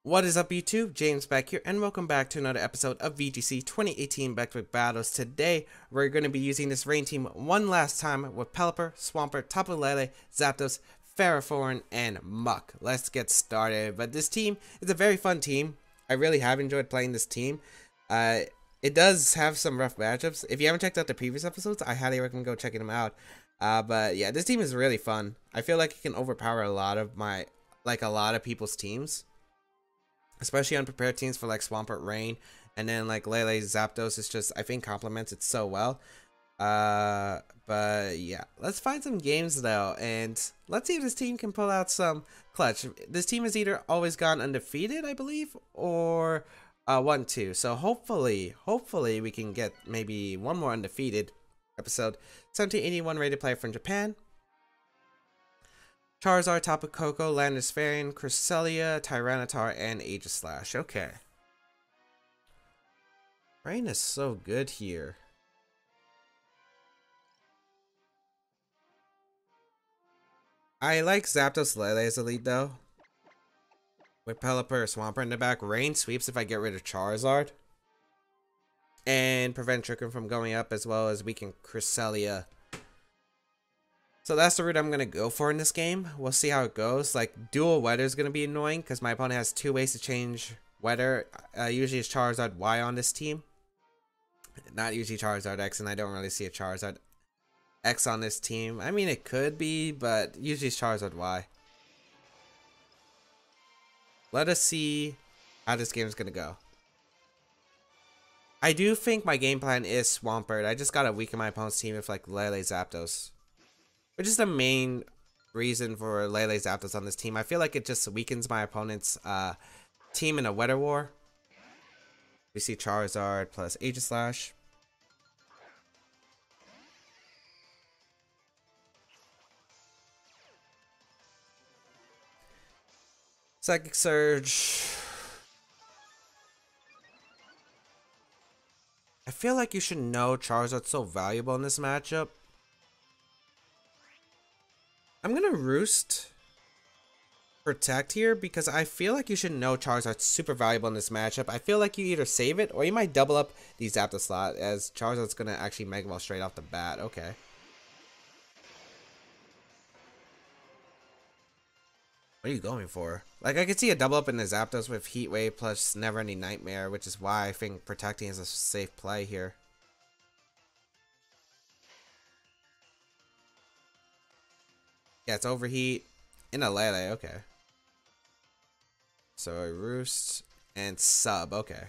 What is up YouTube? James Baek here and welcome back to another episode of VGC 2018 Baek Battles. Today we're going to be using this rain team one last time with Pelipper, Swampert, Tapu Lele, Zapdos, Ferrothorn, and Muck. Let's get started. But this team is a very fun team. I really have enjoyed playing this team. It does have some rough matchups. If you haven't checked out the previous episodes, I highly recommend go checking them out. But yeah, this team is really fun. I feel like it can overpower a lot of people's teams. Especially unprepared teams for like Swampert Rain, and then like Lele Zapdos is just, I think, complements it so well. But yeah, let's find some games though, and let's see if this team can pull out some clutch. This team has either always gone undefeated, I believe, or 1-2. So hopefully we can get maybe one more undefeated episode. 1781 rated player from Japan. Charizard, Tapu Koko, Landisfarian, Cresselia, Tyranitar, and Aegislash. Okay. Rain is so good here. I like Zapdos Lele as a lead though. With Pelipper or Swampert in the back. Rain sweeps if I get rid of Charizard. And prevent Trick Room from going up, as well as weaken Cresselia. So that's the route I'm going to go for in this game. We'll see how it goes. Like, dual weather is going to be annoying because my opponent has two ways to change weather. Usually it's Charizard Y on this team. Not usually Charizard X, and I don't really see a Charizard X on this team. I mean, it could be, but usually it's Charizard Y. Let us see how this game is going to go. I do think my game plan is Swampert. I just got to weaken my opponent's team with like Lele Zapdos. Which is the main reason for Lele Zapdos on this team. I feel like it just weakens my opponent's team in a weather war. We see Charizard plus Aegislash. Psychic Surge. I feel like you should know Charizard's so valuable in this matchup. I'm gonna Roost Protect here because I feel like you should know Charizard's super valuable in this matchup. I feel like you either save it or you might double up the Zapdos slot, as Charizard's gonna actually Mega Ball straight off the bat. Okay. What are you going for? Like, I could see a double up in the Zapdos with Heat Wave plus Never Ending Nightmare, which is why I think protecting is a safe play here. Yeah, it's Overheat in a Lele, okay. So a Roost and Sub, okay.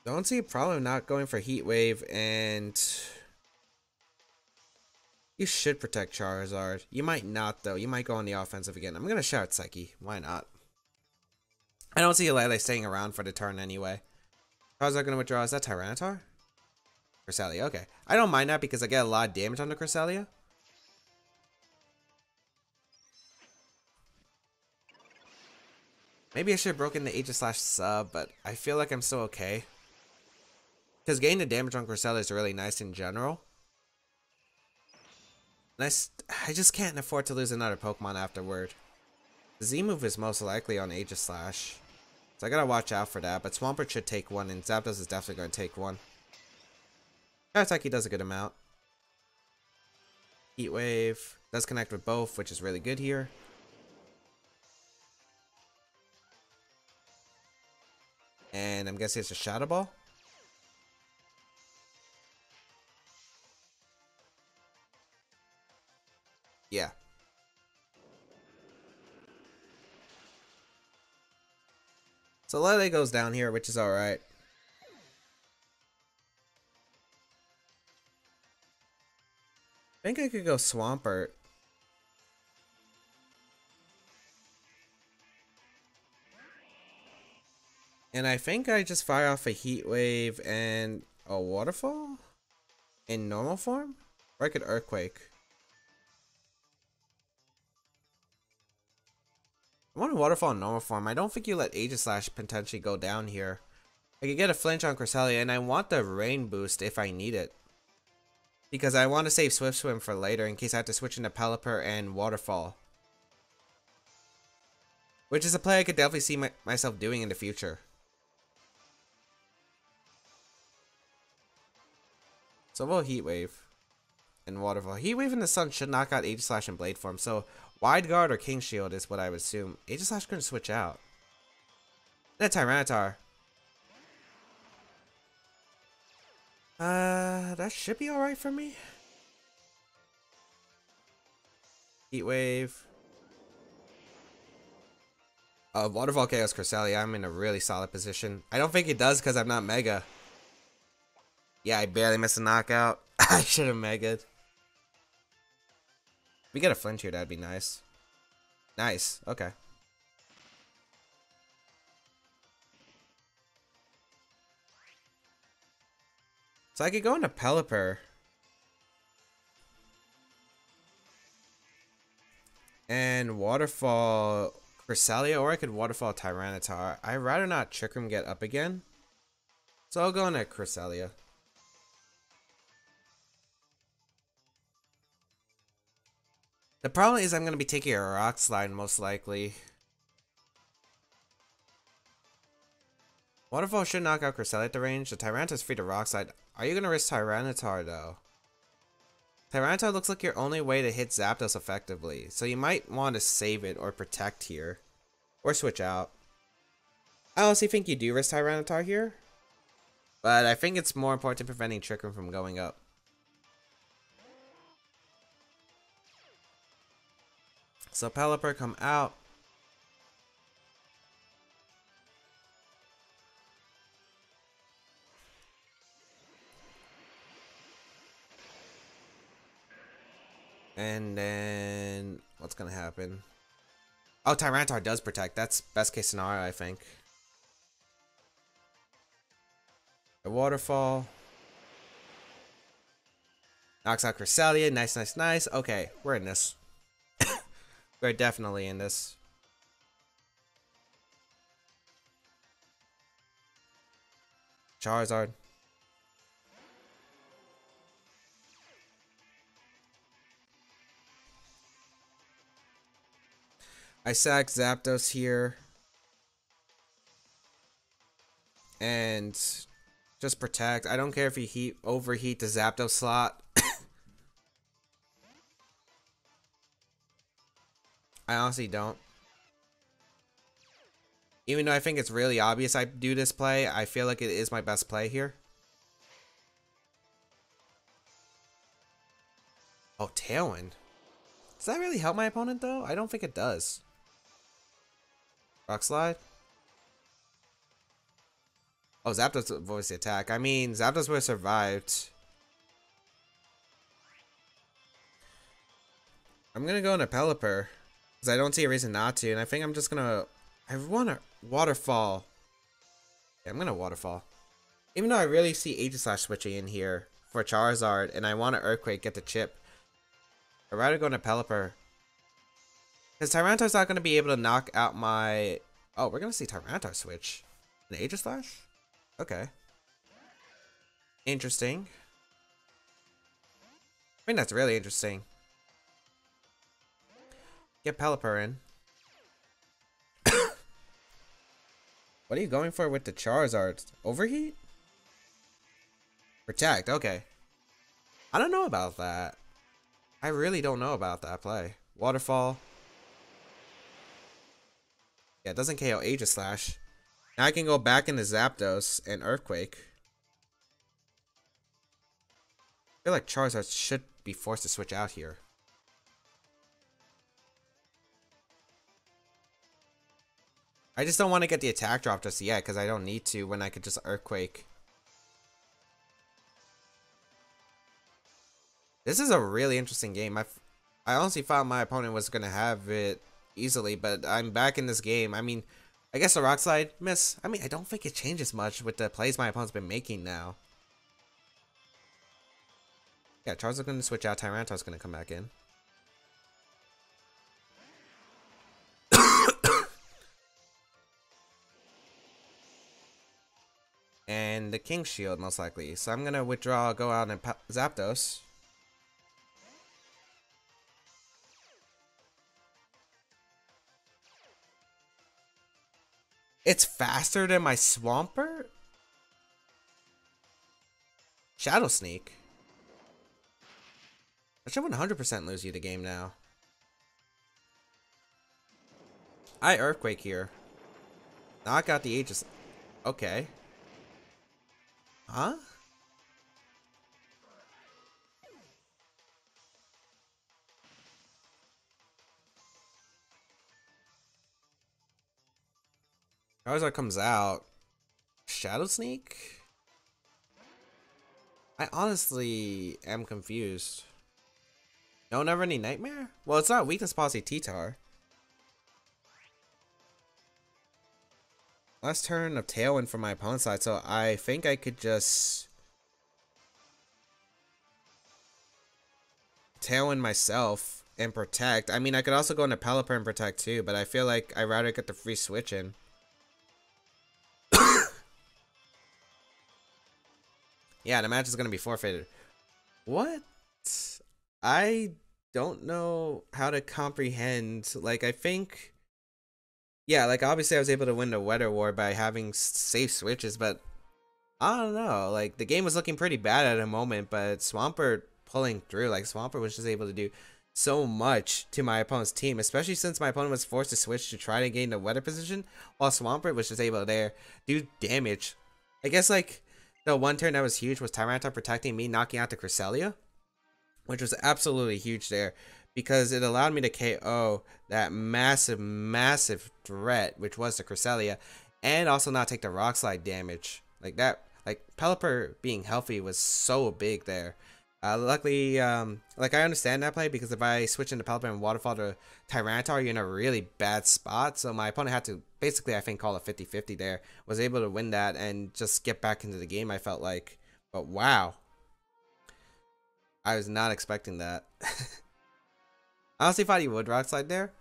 Don't see a problem not going for Heat Wave, and you should protect Charizard. You might not though. You might go on the offensive again. I'm gonna Shout Psyche. Why not? I don't see a Lele staying around for the turn anyway. Charizard gonna withdraw. Is that Tyranitar? Cresselia, okay. I don't mind that because I get a lot of damage on the Cresselia. Maybe I should have broken the Aegislash sub, but I feel like I'm still okay. Because getting the damage on Cresselia is really nice in general. And I just can't afford to lose another Pokemon afterward. The Z move is most likely on Aegislash. So I gotta watch out for that, but Swampert should take one, and Zapdos is definitely going to take one. Psyche does a good amount. Heat Wave does connect with both, which is really good here. And I'm guessing it's a Shadow Ball. Yeah. So Lele goes down here, which is alright. I think I could go Swampert. And I think I just fire off a Heat Wave and a Waterfall in normal form? Or I could Earthquake. I want a Waterfall in normal form. I don't think you let Aegislash potentially go down here. I could get a flinch on Cresselia, and I want the Rain boost if I need it. Because I want to save Swift Swim for later in case I have to switch into Pelipper and Waterfall. Which is a play I could definitely see myself doing in the future. So we'll Heat Wave and Waterfall. Heat Wave in the sun should knock out Aegislash and Blade Form. So Wide Guard or King Shield is what I would assume. Aegislash couldn't switch out. And a Tyranitar. That should be alright for me. Heat Wave. Waterfall KO's Cresselia. I'm in a really solid position. I don't think it does because I'm not Mega. Yeah, I barely missed a knockout. I should have Mega'd. If we get a flinch here, that'd be nice. Nice. Okay. So I could go into Pelipper. And Waterfall Cresselia, or I could Waterfall Tyranitar. I'd rather not Trick Room get up again. So I'll go into Cresselia. The problem is I'm going to be taking a Rock Slide most likely. Waterfall should knock out Cresselia at the range. The Tyranitar's free to Rock Slide. Are you going to risk Tyranitar though? Tyranitar looks like your only way to hit Zapdos effectively. So you might want to save it or protect here. Or switch out. I honestly think you do risk Tyranitar here. But I think it's more important preventing Trick Room from going up. So Pelipper come out. And then what's gonna happen? Oh, Tyranitar does protect. That's best case scenario, I think. The Waterfall knocks out Cresselia. Nice, nice, nice. Okay, we're in this. We're definitely in this. Charizard. I sack Zapdos here. And just protect. I don't care if you overheat the Zapdos slot. I honestly don't. Even though I think it's really obvious I do this play, I feel like it is my best play here. Oh, Tailwind. Does that really help my opponent though? I don't think it does. Rock Slide. Oh, Zapdos avoids the attack. I mean, Zapdos would have survived. I'm gonna go into Pelipper. Because I don't see a reason not to. And I think I'm just gonna... I want to Waterfall. Yeah, I'm gonna Waterfall. Even though I really see Aegislash switching in here for Charizard. And I want to Earthquake, get the chip. I'd rather go into Pelipper. Because Tyranitar's not going to be able to knock out my... Oh, we're going to see Tyranitar switch. An Aegislash? Okay. Interesting. I think that's really interesting. Get Pelipper in. What are you going for with the Charizard? Overheat? Protect, okay. I don't know about that. I really don't know about that play. Waterfall. Yeah, it doesn't KO Aegislash. Now I can go back into Zapdos and Earthquake. I feel like Charizard should be forced to switch out here. I just don't want to get the attack drop just yet because I don't need to when I could just Earthquake. This is a really interesting game. I honestly thought my opponent was going to have it easily, but I'm back in this game. I mean, I guess the Rock Slide miss. I mean, I don't think it changes much with the plays my opponent's been making now. Yeah, Charizard's going to switch out. Tyranitar's going to come back in. And the King Shield, most likely. So I'm going to withdraw, go out and Zapdos. It's faster than my Swampert? Shadow Sneak? I should 100% lose you the game now. I Earthquake here. Knock out the Aegis. Okay. Huh? Charizard comes out. Shadow Sneak? I honestly am confused. No, never any Nightmare? Well, it's not Weakness Policy T-Tar. Last turn of Tailwind from my opponent's side, so I think I could just Tailwind myself and protect. I mean, I could also go into Pelipper and protect too, but I feel like I'd rather get the free switch in. Yeah, the match is going to be forfeited. What? I don't know how to comprehend. Like, I think... Yeah, like, obviously I was able to win the Weather War by having safe switches, but... I don't know. Like, the game was looking pretty bad at a moment, but Swampert pulling through. Like, Swampert was just able to do so much to my opponent's team, especially since my opponent was forced to switch to try to gain the weather position, while Swampert was just able to there do damage. I guess, like... The one turn that was huge was Tyranitar protecting me, knocking out the Cresselia, which was absolutely huge there because it allowed me to KO that massive threat, which was the Cresselia, and also not take the Rock Slide damage. Like that, like Pelipper being healthy was so big there. Luckily, like I understand that play because if I switch into Pelipper and Waterfall to Tyranitar, you're in a really bad spot. So my opponent had to basically, I think, call a 50-50 there. Was able to win that and just get back into the game, I felt like. But wow. I was not expecting that. I honestly thought you would Rock Slide there.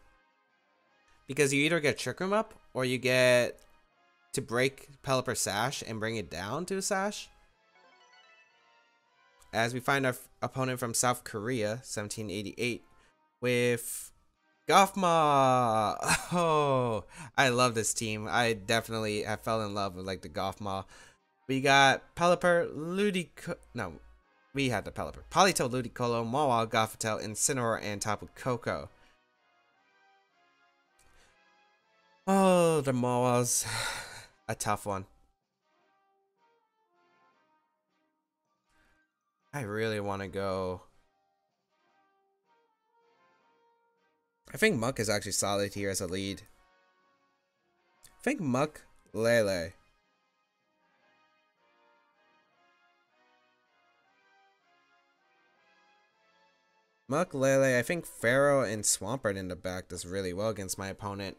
Because you either get Trick Room up or you get to break Pelipper Sash and bring it down to a Sash. As we find our opponent from South Korea, 1788, with Gothma. Oh, I love this team. I definitely have fell in love with like the Gothma. We got Pelipper, no, we had the Pelipper. Politoed, Ludicolo, Mawile, Gothitelle, Incineroar, and Tapu Koko. Oh, the Mawile's a tough one. I really want to go. I think Muck is actually solid here as a lead. I think Muck, Lele. Muck, Lele, I think Pharaoh and Swampert in the back does really well against my opponent.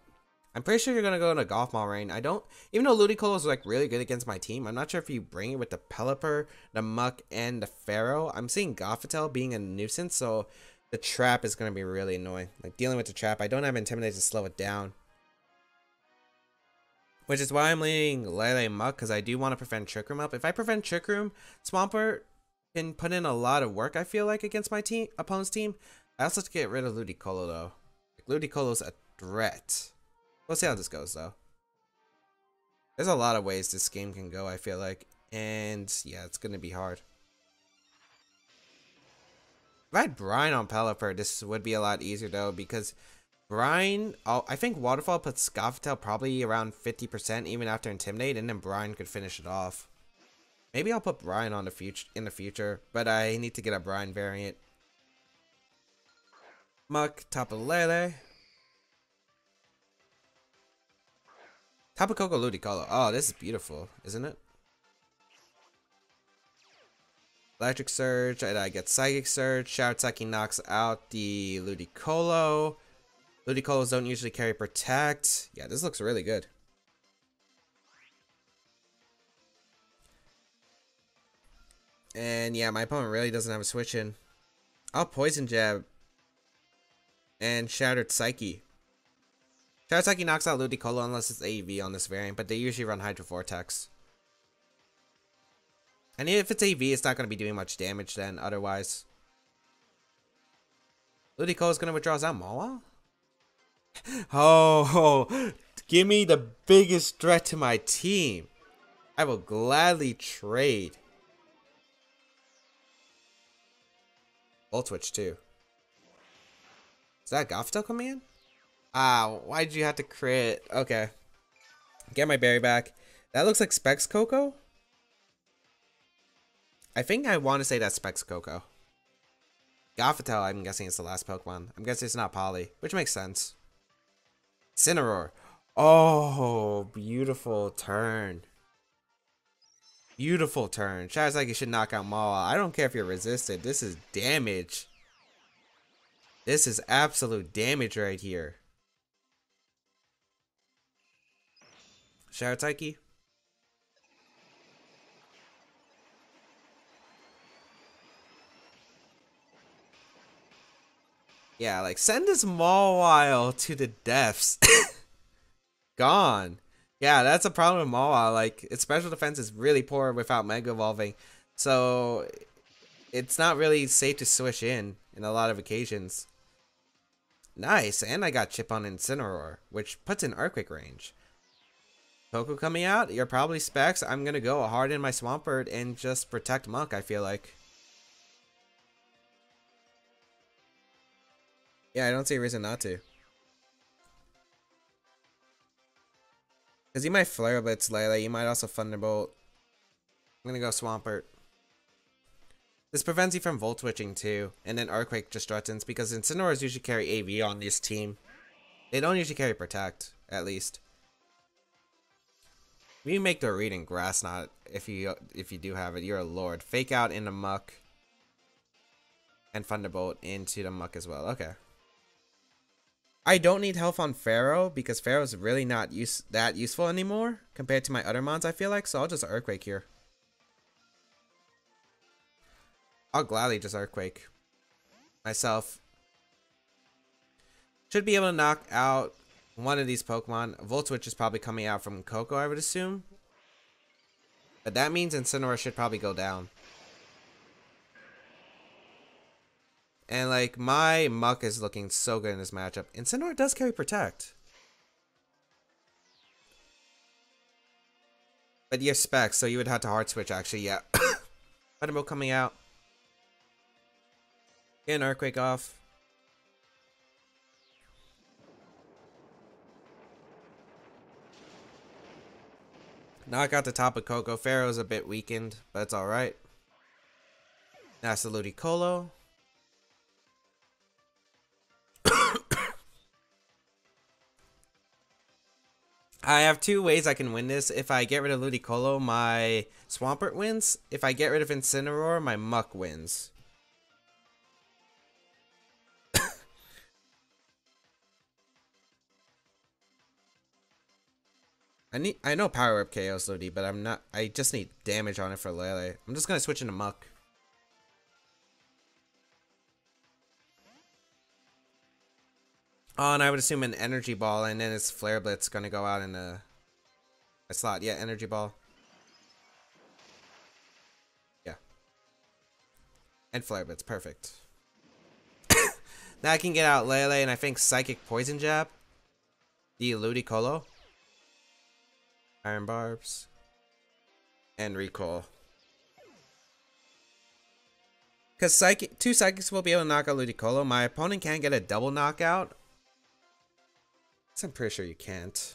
I'm pretty sure you're going to go into Gothma Rain. I don't, even though Ludicolo is like really good against my team, I'm not sure if you bring it with the Pelipper, the Muck, and the Pharaoh. I'm seeing Gothitelle being a nuisance, so the trap is going to be really annoying. Like dealing with the trap, I don't have Intimidate to slow it down. Which is why I'm leaning Lele Muck, because I do want to prevent Trick Room up. If I prevent Trick Room, Swampert can put in a lot of work, I feel like, against my opponent's team. I also have to get rid of Ludicolo, though. Like, Ludicolo's a threat. We'll see how this goes, though. There's a lot of ways this game can go, I feel like. And, yeah, it's going to be hard. If I had Brine on Pelipper, this would be a lot easier, though, because Brine, I think Waterfall puts Gothitelle probably around 50% even after Intimidate, and then Brine could finish it off. Maybe I'll put Brine on in the future, but I need to get a Brine variant. Muck, Tapu Lele. Tapu Koko, Ludicolo. Oh, this is beautiful, isn't it? Electric Surge, and I get Psychic Surge. Shoutouts knocks out the Ludicolo. Ludicolos don't usually carry Protect. Yeah, this looks really good. And yeah, my opponent really doesn't have a switch in. I'll Poison Jab and Shattered Psyche. Shattered Psyche knocks out Ludicolo unless it's AV on this variant, but they usually run Hydro Vortex. And if it's AV, it's not going to be doing much damage then, otherwise. Ludicolo is going to withdraw. Is that Mawile? Oh, Give me the biggest threat to my team. I will gladly trade. Volt Switch too. Is that Gothitelle coming in? Ah, why did you have to crit? Okay. Get my berry back. That looks like Specs Coco. I think I want to say that's Specs Coco. Gothitelle, I'm guessing it's the last Pokemon. I'm guessing it's not Poly, which makes sense. Incineroar. Oh, beautiful turn. Beautiful turn. Sounds like you should knock out Mawa. I don't care if you're resisted. This is damage. This is absolute damage right here. Shoutouts. Yeah, like send this Mawile to the depths. Gone. Yeah, that's a problem with Mawile. Like, its special defense is really poor without Mega Evolving. So, it's not really safe to switch in a lot of occasions. Nice, and I got Chip on Incineroar, which puts in Earthquake range. Poco coming out, you're probably Specs. I'm going to go hard in my Swampert and just protect Muck, I feel like. Yeah, I don't see a reason not to. Because you might Flare Blitz Lele, you might also Thunderbolt. I'm going to go Swampert. This prevents you from Volt Switching too, and then Earthquake just threatens because Incineroars usually carry AV on this team. They don't usually carry Protect, at least. You make the read in Grass Knot if you do have it. You're a lord. Fake out into Muck. And Thunderbolt into the Muck as well. Okay. I don't need health on Pharaoh because Pharaoh's really not that useful anymore compared to my other mons, I feel like, so I'll just Earthquake here. I'll gladly just Earthquake myself. Should be able to knock out one of these Pokemon. Volt Switch is probably coming out from Coco, I would assume. But that means Incineroar should probably go down. And like, my Muck is looking so good in this matchup. Incineroar does carry Protect. But you're Specs, so you would have to hard switch actually, yeah. Thunderbolt coming out. Get an Earthquake off. Knock out the top of Coco. Pharaoh's a bit weakened, but it's alright. That's the Ludicolo. I have two ways I can win this. If I get rid of Ludicolo, my Swampert wins. If I get rid of Incineroar, my Muck wins. I know Power Up KOs Ludi, but I just need damage on it for Lele. I'm just gonna switch into Muck. Oh, and I would assume an Energy Ball, and then its Flare Blitz gonna go out in a slot. Yeah, Energy Ball. Yeah. And Flare Blitz, perfect. Now I can get out Lele, and I think Psychic Poison Jab. The Ludicolo. Iron Barbs. And Recoil. Because two Psychics will be able to knock out Ludicolo. My opponent can't get a double knockout. So I'm pretty sure you can't.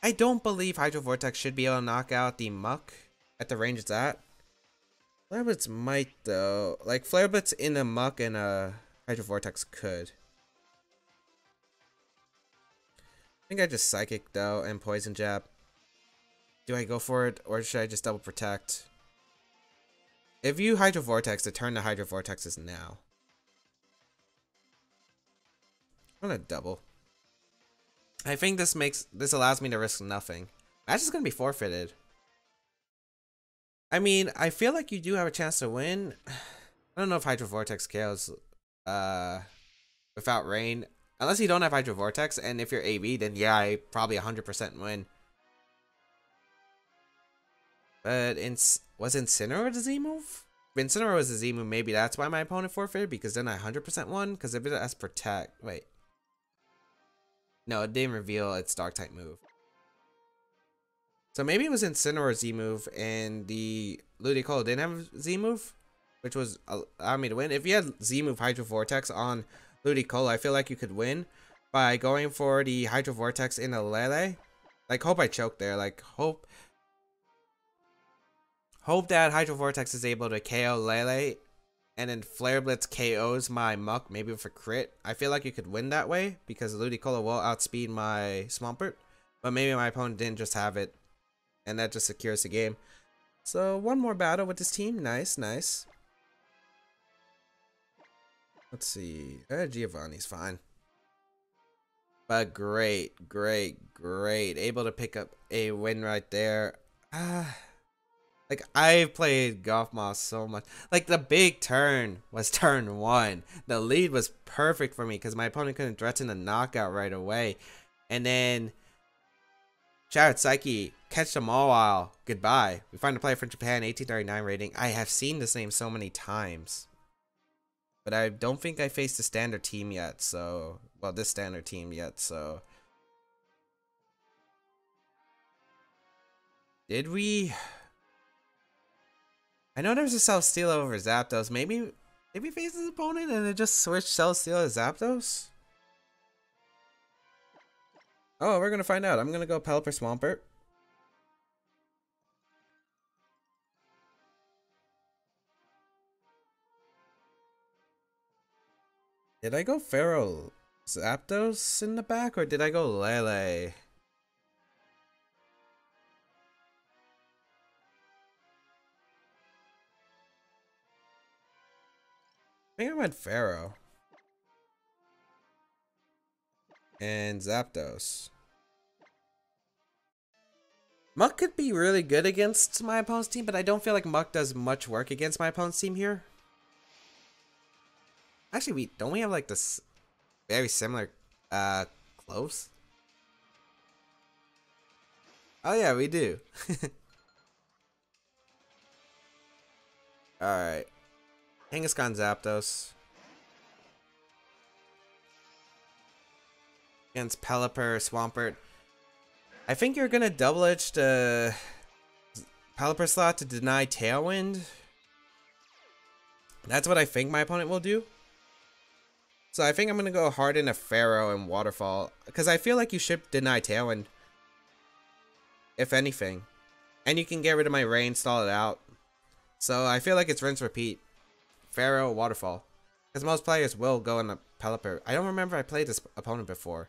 I don't believe Hydro Vortex should be able to knock out the Muck at the range it's at. Flare Blitz might though. Like Flare Blitz in a Muck and a Hydro Vortex could. I think I just Psychic though and Poison Jab. Do I go for it or should I just double protect? If you Hydro Vortex, the turn to Hydro Vortex is now. I'm gonna double. I think this allows me to risk nothing. Match is gonna be forfeited. I mean, I feel like you do have a chance to win. I don't know if Hydro Vortex KOs without Rain. Unless you don't have Hydro Vortex, and if you're AB, then yeah, I probably 100% win. But was Incineroar the Z move? If Incineroar was a Z move, maybe that's why my opponent forfeited, because then I 100% won. Because if it has Protect, wait. No, it didn't reveal its Dark type move. So maybe it was Incineroar Z move and the Ludicolo didn't have Z move, which was allowed me to win. If you had Z move Hydro Vortex on Ludicolo, I feel like you could win by going for the Hydro Vortex in a Lele. Like, hope I choked there. Like, hope that Hydro Vortex is able to KO Lele, and then Flare Blitz KOs my Muck, maybe with a crit. I feel like you could win that way because Ludicolo will outspeed my Swampert, but maybe my opponent didn't just have it, and that just secures the game. So one more battle with this team. Nice, nice. Let's see. Giovanni's fine. But great. Able to pick up a win right there. Like, I've played Golf Moss so much. Like, the big turn was turn 1. The lead was perfect for me because my opponent couldn't threaten a knockout right away. And then Shoutouts Psyche, catch them all while. Goodbye. We find a player from Japan, 1839 rating. I have seen this name so many times. But I don't think I faced the standard team yet, so... Well, this standard team yet, so... Did we... I know there's a Celesteela over Zapdos. Maybe we faced his opponent and it just switched Celesteela to Zapdos? Oh, we're gonna find out. I'm gonna go Pelipper Swampert. Did I go Pharaoh Zapdos in the back or did I go Lele? I think I went Pharaoh. And Zapdos. Muck could be really good against my opponent's team, but I don't feel like Muck does much work against my opponent's team here. Actually, don't we have like this very similar close? Oh yeah, we do. Alright. Kangaskhan Zapdos. Against Pelipper Swampert. I think you're gonna double edge the Pelipper slot to deny Tailwind. That's what I think my opponent will do. So I think I'm gonna go hard in a Pharaoh and Waterfall. Because I feel like you should deny Tailwind. If anything. And you can get rid of my Rain, stall it out. So I feel like it's rinse repeat. Pharaoh, Waterfall. Because most players will go in a Pelipper. I don't remember I played this opponent before.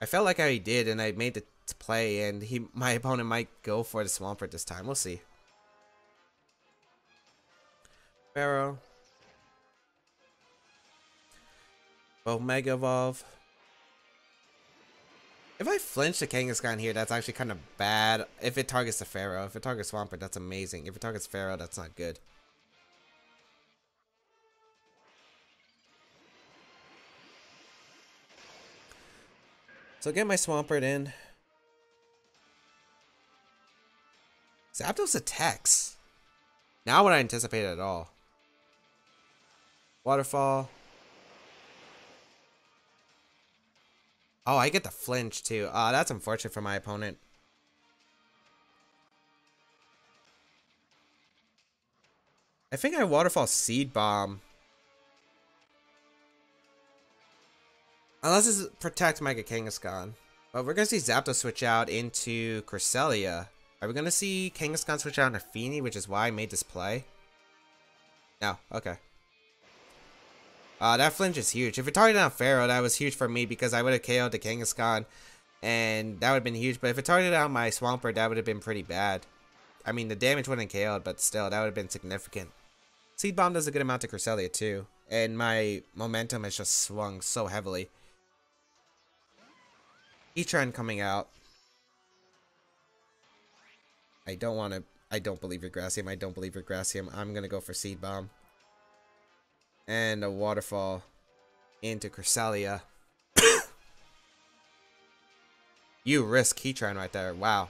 I felt like I did and I made the play and my opponent might go for the Swampert this time. We'll see. Pharaoh. Both Mega Evolve. If I flinch the Kangaskhan here, that's actually kind of bad. If it targets the Pharaoh. If it targets Swampert, that's amazing. If it targets Pharaoh, that's not good. So get my Swampert in. Zapdos attacks. Not what I anticipated at all. Waterfall. Oh, I get the flinch too. That's unfortunate for my opponent. I think I Waterfall Seed Bomb. Unless it's Protect Mega Kangaskhan. But we're going to see Zapdos switch out into Cresselia. Are we going to see Kangaskhan switch out into Feeny, which is why I made this play? No, okay. That flinch is huge. If it targeted on Pharaoh, that was huge for me because I would have KO'd the Kangaskhan. And that would have been huge. But if it targeted on my Swampert, that would have been pretty bad. I mean, the damage wouldn't have KO'd, but still, that would have been significant. Seed Bomb does a good amount to Cresselia too. And my momentum has just swung so heavily. E-Trend coming out. I don't believe your Grassium. I don't believe your Grassium. I'm going to go for Seed Bomb. And a Waterfall into Cresselia. You risk Heatran right there. Wow.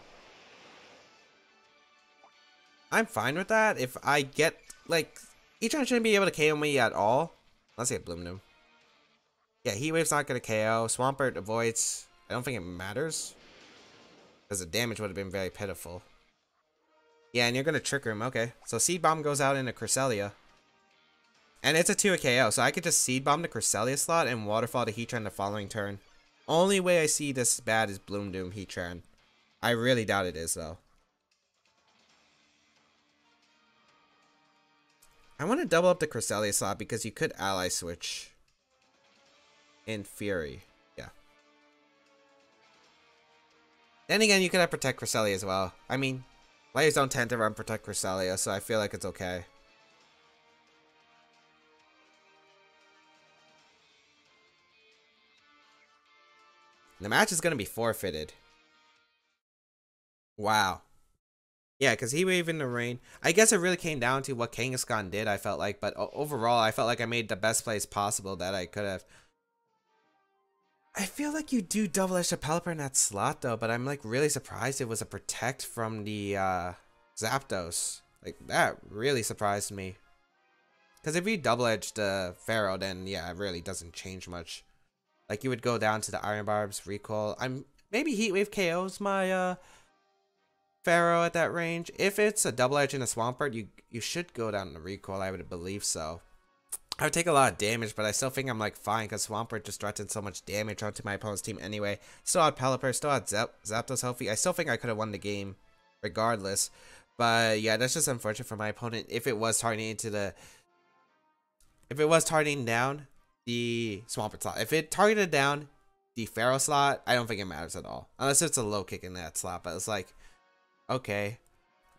I'm fine with that. If I get, like, Heatran shouldn't be able to KO me at all. Let's get Bloom Doom. Yeah, Heat Wave's not going to KO. Swampert avoids. I don't think it matters. Because the damage would have been very pitiful. Yeah, and you're going to Trick Room. Okay. So Seed Bomb goes out into Cresselia. And it's a 2 KO. So I could just Seed Bomb the Cresselia slot and Waterfall to Heatran the following turn. Only way I see this bad is Bloom Doom Heatran. I really doubt it is, though. I want to double up the Cresselia slot because you could ally switch in Fury. Yeah. Then again, you could have Protect Cresselia as well. I mean, players don't tend to run Protect Cresselia, so I feel like it's okay. The match is going to be forfeited. Wow. Yeah, because he waved in the rain. I guess it really came down to what Kangaskhan did, I felt like. But overall, I felt like I made the best plays possible that I could have. I feel like you do double edge the Pelipper in that slot, though. But I'm, like, really surprised it was a Protect from the Zapdos. Like, that really surprised me. Because if you double edge the Pharaoh, then, yeah, it really doesn't change much. Like, you would go down to the Iron Barbs, Recoil. Maybe Heat Wave KOs my Pharaoh at that range. If it's a double edge in a Swampert, you should go down to Recoil, I would believe so. I would take a lot of damage, but I still think I'm like fine because Swampert just threatened so much damage onto my opponent's team anyway. Still had Pelipper, still had Zapdos healthy. I still think I could have won the game regardless. But yeah, that's just unfortunate for my opponent. If it was targeting down the Swampert slot. If it targeted down the Pharaoh slot, I don't think it matters at all. Unless it's a low kick in that slot, but it's like, okay,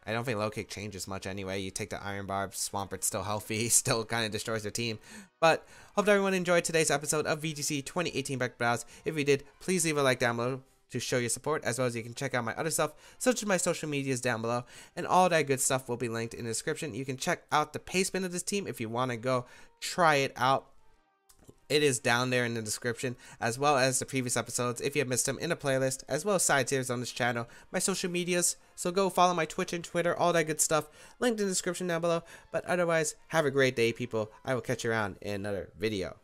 I don't think low kick changes much anyway. You take the Iron Barb, Swampert's still healthy, still kind of destroys their team. But hope everyone enjoyed today's episode of VGC 2018 Baek Battles. If you did, please leave a like down below to show your support, as well as you can check out my other stuff, such as my social medias down below, and all that good stuff will be linked in the description. You can check out the pacement of this team if you want to go try it out. It is down there in the description, as well as the previous episodes if you have missed them in a playlist, as well as side tiers on this channel, my social medias. So go follow my Twitch and Twitter, all that good stuff, linked in the description down below. But otherwise, have a great day, people. I will catch you around in another video.